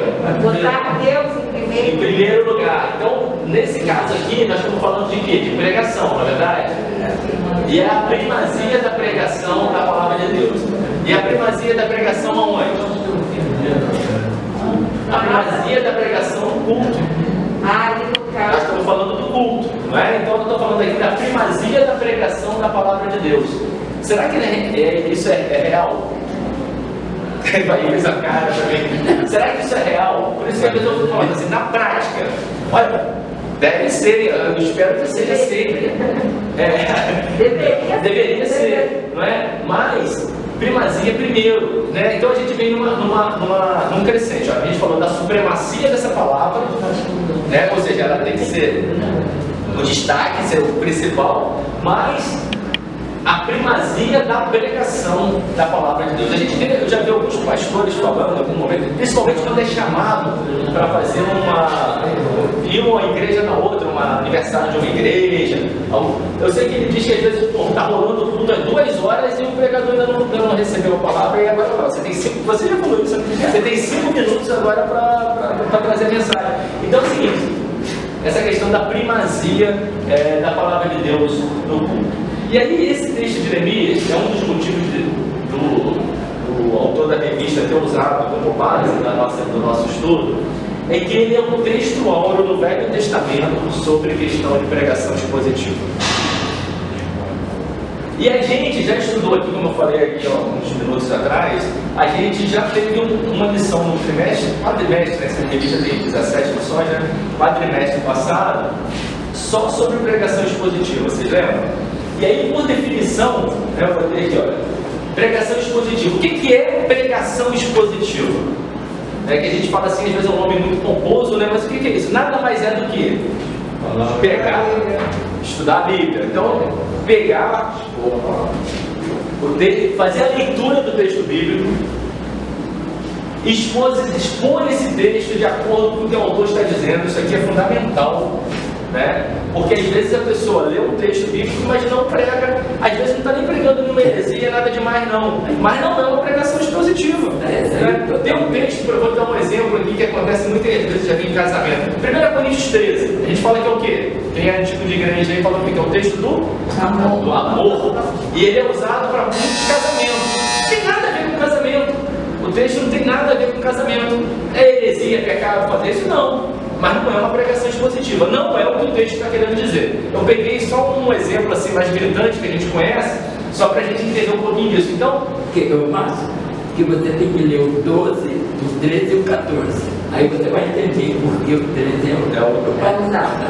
Botar Deus em primeiro lugar. Então, nesse caso aqui, nós estamos falando de quê? De pregação, não é verdade? E é a primazia da pregação da palavra de Deus. E a primazia da pregação aonde? A primazia da pregação no culto. Nós estamos falando do culto, não é? Então eu estou falando aqui da primazia da pregação da palavra de Deus. Será que isso é real? Vai ver essa cara também. Será que isso é real? Por isso que a pessoa está falando assim, na prática, olha, deve ser, eu espero que seja sempre. Deveria ser, não é? Mas primazia primeiro, né? Então a gente vem num crescente. Ó. A gente falou da supremacia dessa palavra, né? Ou seja, ela tem que ser o destaque, ser o principal, mas a primazia da pregação da palavra de Deus. Eu já vi alguns pastores falando em algum momento, principalmente quando é chamado para fazer ir uma igreja na outra, um aniversário de uma igreja. Eu sei que ele diz que às vezes está rolando tudo às 2 horas e o pregador ainda não recebeu a palavra, e agora você já falou isso, você tem 5 minutos agora para trazer a mensagem. Então é o seguinte, essa questão da primazia da palavra de Deus no culto. E aí esse texto de Neemias é um dos motivos do autor da revista ter usado como base do nosso estudo, é que ele é um texto áureo do Velho Testamento sobre questão de pregação expositiva. E a gente já estudou aqui, como eu falei aqui alguns minutos atrás, a gente já teve uma lição no quadrimestre, né? Essa revista tem 17 lições, né? Quadrimestre passado, só sobre pregação expositiva, vocês lembram? E aí, por definição, né, eu vou ter aqui, olha, pregação expositiva. O que é pregação expositiva? É que a gente fala assim, às vezes é um nome muito pomposo, né? Mas o que é isso? Nada mais é do que pegar, estudar a Bíblia. Então, pegar, fazer a leitura do texto bíblico, expor esse texto de acordo com o que o autor está dizendo. Isso aqui é fundamental, né? Porque às vezes a pessoa lê um texto bíblico, mas não prega, às vezes não está nem pregando nenhuma heresia, nada demais não, mas não é uma pregação expositiva, né? Tem um texto, eu vou dar um exemplo aqui que acontece muitas vezes, já vi em casamento. 1 Coríntios 13, a gente fala que é o quê? Quem é tipo de igreja aí fala que é o texto do amor, e ele é usado para muitos casamentos, não tem nada a ver com casamento, o texto não tem nada a ver com casamento, é heresia, pecado fazer isso? Não. Mas não é uma pregação expositiva, não é o que o texto está querendo dizer. Eu peguei só um exemplo assim mais gritante que a gente conhece, só para a gente entender um pouquinho disso. Então, Márcio, que você tem que ler o 12, o 13 e o 14. Aí você vai entender por que o 13 é o passado.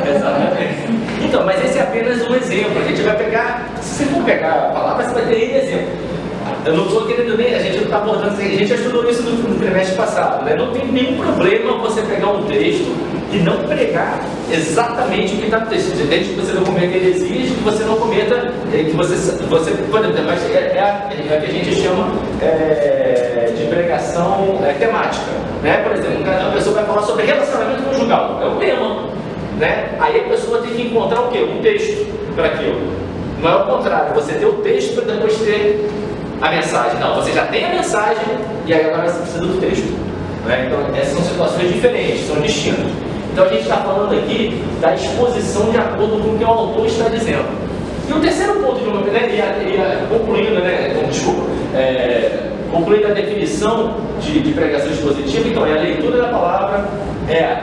Exatamente. Então, mas esse é apenas um exemplo. A gente vai pegar, se você for pegar a palavra, você vai ter N exemplo. Eu não estou querendo nem, a gente não está abordando, a gente já estudou isso no trimestre passado, né? Não tem nenhum problema você pegar um texto e não pregar exatamente o que está no texto. Desde que você não cometa heresias, que você não cometa, que você por exemplo, mas é a que a gente chama de pregação temática, né? Por exemplo, a pessoa vai falar sobre relacionamento conjugal, é o tema, né? Aí a pessoa tem que encontrar o quê? Um texto para aquilo. Não é o contrário, você ter o texto para depois ter a mensagem. Não, você já tem a mensagem e aí agora você precisa do texto, né? Então essas são situações diferentes, são distintas. Então a gente está falando aqui da exposição de acordo com o que o autor está dizendo. E o terceiro ponto de uma, né, concluindo, né, concluindo a definição de pregação expositiva, então é a leitura da palavra, é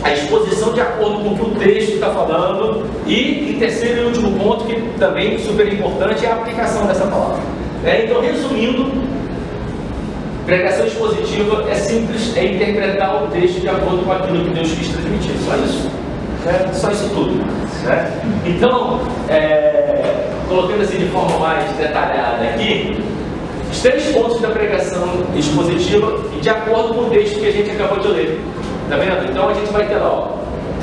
a exposição de acordo com o que o texto está falando, e em terceiro e último ponto, que também é super importante, é a aplicação dessa palavra. Então, resumindo, pregação expositiva é simples, é interpretar o texto de acordo com aquilo que Deus quis transmitir, só isso, né? Só isso tudo, né? Então, colocando assim de forma mais detalhada aqui, os 3 pontos da pregação expositiva e de acordo com o texto que a gente acabou de ler. Tá vendo? Então a gente vai ter lá, ó.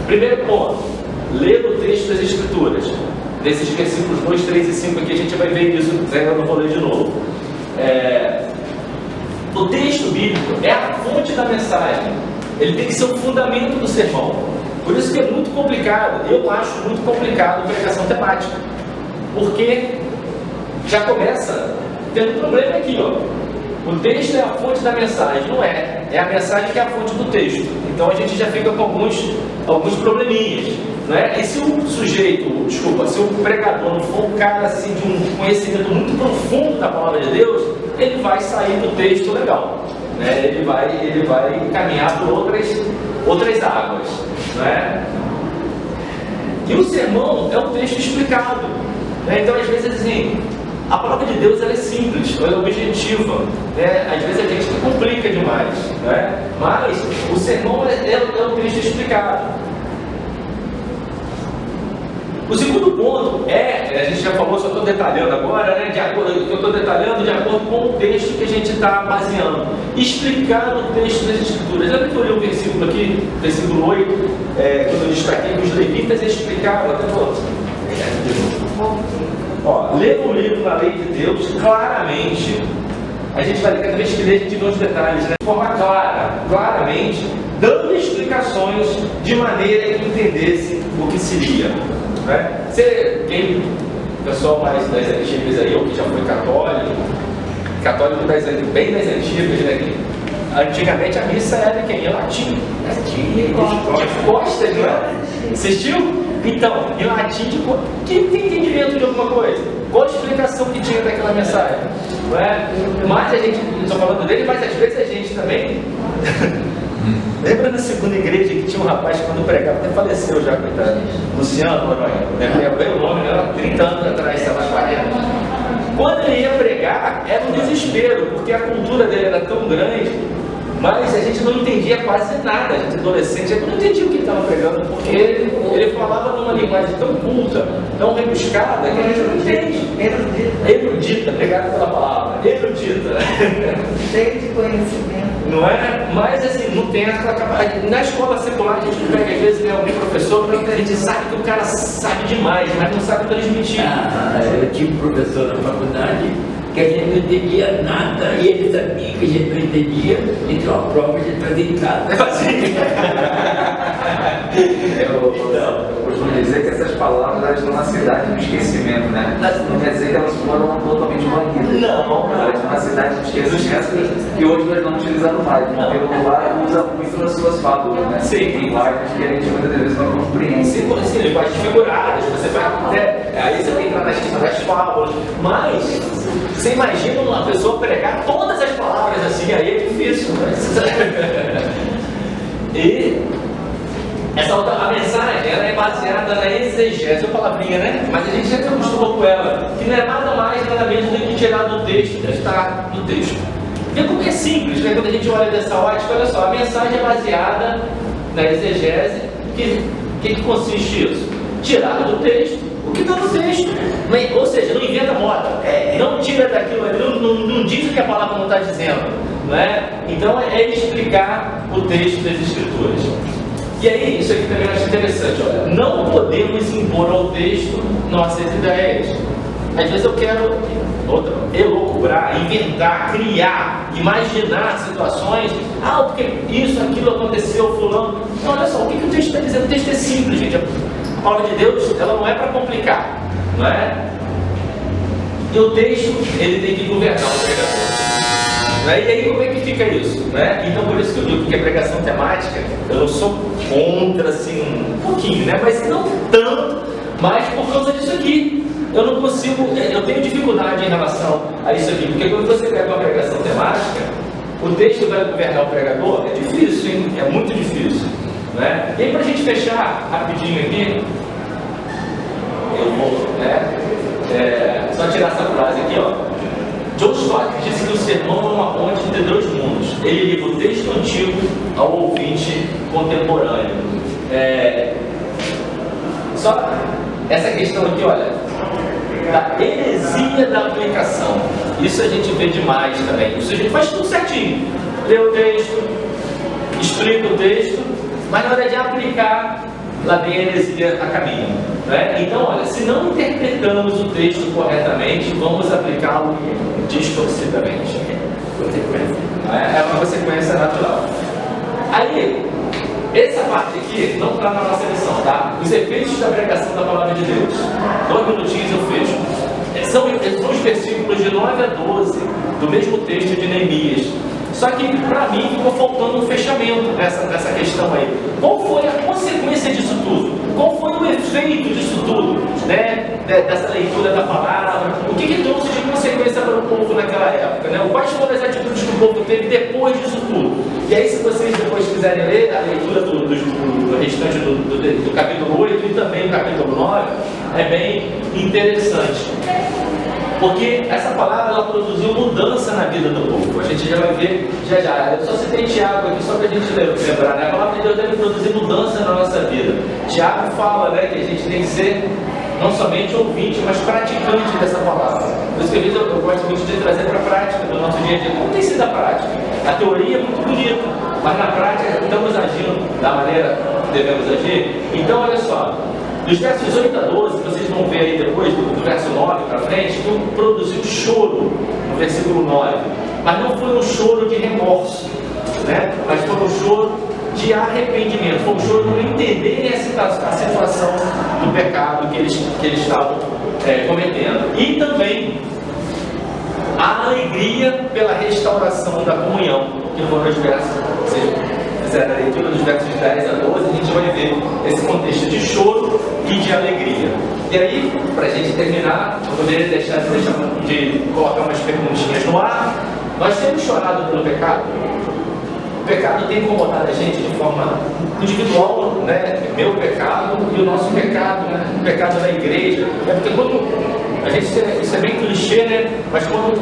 Primeiro ponto, ler o texto das Escrituras. Nesses versículos 2, 3 e 5 aqui a gente vai ver isso, eu não vou ler de novo. O texto bíblico é a fonte da mensagem. Ele tem que ser o fundamento do sermão. Por isso que é muito complicado, eu acho muito complicado a pregação temática. Porque já começa tendo um problema aqui, ó. O texto é a fonte da mensagem, não é. É a mensagem que é a fonte do texto. Então a gente já fica com alguns probleminhas, né? E se o sujeito, se o pregador não for um cara assim de um conhecimento muito profundo da palavra de Deus, ele vai sair do texto legal, né? Ele vai caminhar por outras águas, né? E o sermão é um texto explicado, né? Então às vezes assim, a palavra de Deus ela é simples, ela é objetiva, né? Às vezes a gente complica demais, né? Mas o sermão é um texto explicado. O segundo ponto a gente já falou, só estou detalhando agora, né? Eu estou detalhando de acordo com o texto que a gente está baseando. Explicar o texto das Escrituras. Lembra que eu li um versículo aqui, versículo 8, quando eu destaquei que os levitas explicavam, até falou. Ler o livro da lei de Deus claramente, a gente vai ler cada vez que ler, a gente vê os detalhes, né? De forma clara, claramente, dando explicações de maneira que entendesse o que seria, né? O pessoal mais das antigas aí, ou que já foi católico bem das antigas, né? Que antigamente a missa era quem? Em latim. De costas, não é? Assistiu? Então, em latim, quem tem entendimento de alguma coisa? Qual a explicação que tinha daquela mensagem? Não é? Mas a gente, não estou falando dele, mas às vezes a gente também. Lembra da segunda igreja que tinha um rapaz que quando pregava, até faleceu já, coitado. Luciano Noronha. Lembra o nome dela? 30 anos atrás, sei lá, 40. Quando ele ia pregar, era um desespero, porque a cultura dele era tão grande. Mas a gente não entendia quase nada, a gente adolescente, a gente não entendia o que ele estava pregando, porque ele falava numa linguagem tão culta, tão rebuscada, que a gente não entende. Erudita, pegada pela palavra, erudita. Cheio de conhecimento. Não é? Mas assim, não tem aquela capacidade. Na escola secular, a gente pega às vezes, né, algum professor, a gente sabe que o cara sabe demais, mas não sabe transmitir. Eu tive um professor na faculdade que a gente não entendia nada e ele sabia que a gente não entendia, então a prova a gente fazia em casa. Eu costumo dizer que essas palavras elas estão na cidade do esquecimento, né? Não quer dizer que elas foram totalmente banidas. Não, elas estão na cidade do esquecimento que hoje nós não utilizamos mais. Porque o popular usa muito nas suas fábulas, né? Sim. Linguagens que a gente muitas vezes não compreende. Sim, linguagens figuradas, você vai até. Aí você tem que entrar na questão das fábulas. Mas você imagina uma pessoa pregar todas as palavras assim, aí é difícil, né? E essa outra, a mensagem, ela é baseada na exegese, é uma palavrinha, né? Mas a gente já se acostumou com ela, que não é nada mais, nada menos do que tirar do texto que está no texto. Vê como é simples, né? Quando a gente olha dessa ótica, olha só, a mensagem é baseada na exegese, que consiste isso? Tirar do texto o que está no texto, ou seja, não inventa moda, não tira daquilo ali, não diz o que a palavra não está dizendo, não é? Então é explicar o texto das Escrituras. E aí, isso aqui também eu acho interessante, olha, não podemos impor ao texto nossas ideias. Às vezes eu quero elocubrar, inventar, criar, imaginar situações, porque isso, aquilo aconteceu, fulano. Então olha só, o que o texto está dizendo? O texto é simples, gente. A palavra de Deus, ela não é para complicar, não é? E o texto, ele tem que governar o pregador. E aí, como é que fica isso? Né? Então, por isso que eu digo que a pregação temática, eu não sou contra, assim, um pouquinho, né? Mas não tanto, mas por causa disso aqui. Eu não consigo, eu tenho dificuldade em relação a isso aqui, porque quando você pega uma pregação temática, o texto vai governar o pregador, é difícil, hein? É muito difícil. Né? E aí, para a gente fechar rapidinho aqui, eu vou só tirar essa frase aqui, ó. John Stott disse que o sermão é uma ponte entre dois mundos. Ele liga o texto antigo ao ouvinte contemporâneo. Só essa questão aqui, olha, da heresia da aplicação. Isso a gente vê demais também. Isso a gente faz tudo certinho. Lê o texto, explica o texto, mas na hora de aplicar, lá vem a heresia a caminho. Né? Então, olha, se não interpretamos o texto corretamente, vamos aplicá-lo distorcidamente. É uma consequência natural. Aí, essa parte aqui não está na nossa lição, tá? Os efeitos da pregação da palavra de Deus. 2 minutinhos eu fecho. São os versículos de 9 a 12 do mesmo texto de Neemias. Só que, para mim, ficou faltando um fechamento nessa questão aí. Qual foi a consequência disso tudo? Qual foi o efeito disso tudo? Né? Dessa leitura da palavra? O que trouxe de consequência para o povo naquela época? Né? Quais foram as atitudes que o povo teve depois disso tudo? E aí, se vocês depois quiserem ler a leitura do restante do capítulo 8 e também do capítulo 9, é bem interessante. Porque essa palavra, ela produziu mudança na vida do povo. A gente já vai ver já. Eu só citei Tiago aqui, só para a gente lembrar, né? A palavra de Deus deve produzir mudança na nossa vida. Tiago fala, né, que a gente tem que ser não somente ouvinte, mas praticante dessa palavra. Por isso que às vezes eu gosto muito de trazer para a prática do nosso dia a dia. Como tem sido a prática? A teoria é muito bonita, mas na prática estamos agindo da maneira que devemos agir. Então, olha só. Dos versos 8 a 12, vocês vão ver aí depois, do verso 9 para frente, tudo produziu choro no versículo 9. Mas não foi um choro de remorso, né? Mas foi um choro de arrependimento. Foi um choro por entenderem a situação do pecado que eles estavam cometendo. E também a alegria pela restauração da comunhão, que foram os versos. A leitura dos versos 10 a 12, a gente vai ver esse contexto de choro e de alegria. E aí, para a gente terminar, eu poderia deixar de colocar umas perguntinhas no ar. Nós temos chorado pelo pecado? O pecado tem incomodado a gente de forma individual, né? Meu pecado e o nosso pecado, né? O pecado da igreja. É porque quando a gente, isso é bem clichê, né? Mas quando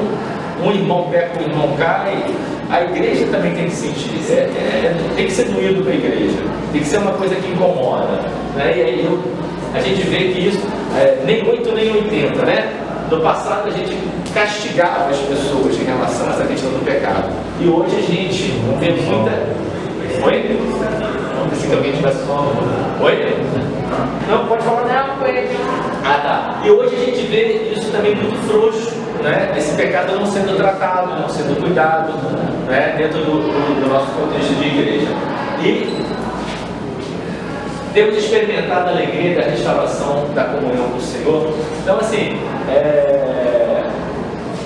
um irmão peca, um irmão cai, a igreja também tem que sentir, tem que ser doído para a igreja, tem que ser uma coisa que incomoda, né? E aí a gente vê que isso, nem 8 nem 80, né? No passado a gente castigava as pessoas em relação a essa questão do pecado, e hoje a gente vê muita... Oi? Não pensei que alguém tivesse falando. Oi? Não, pode falar. Não, foi. Ah, tá. E hoje a gente vê isso também muito frouxo, né? Esse pecado não sendo tratado, não sendo cuidado, né? Dentro do nosso contexto de igreja. E temos experimentado a alegria da restauração da comunhão com o Senhor. Então, assim,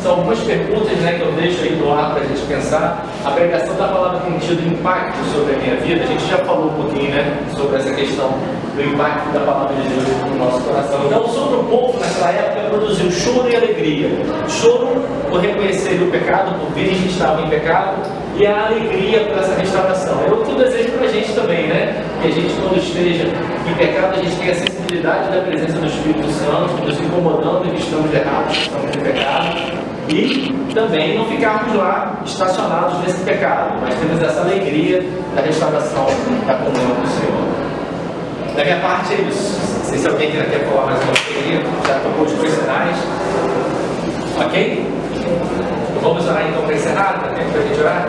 são algumas perguntas, né, que eu deixo aí no ar para a gente pensar. A pregação da palavra tem tido impacto sobre a minha vida. A gente já falou um pouquinho, né, sobre essa questão do impacto da palavra de Deus no nosso coração. Então, sobre o povo naquela época produziu choro e alegria. Choro por reconhecer o pecado, por verem que estavam em pecado, e a alegria por essa restauração. É o que eu desejo para a gente também, né? Que a gente, quando esteja em pecado, a gente tenha a sensibilidade da presença do Espírito Santo, nos incomodando que estamos errados, que estamos em pecado, e também não ficarmos lá estacionados nesse pecado, mas temos essa alegria da restauração da comunhão com o Senhor. Da minha parte é isso. Não sei se alguém quer falar mais uma coisa, já tocou os 2 sinais. Ok? Vamos orar então para encerrar? Dá tempo para a gente orar?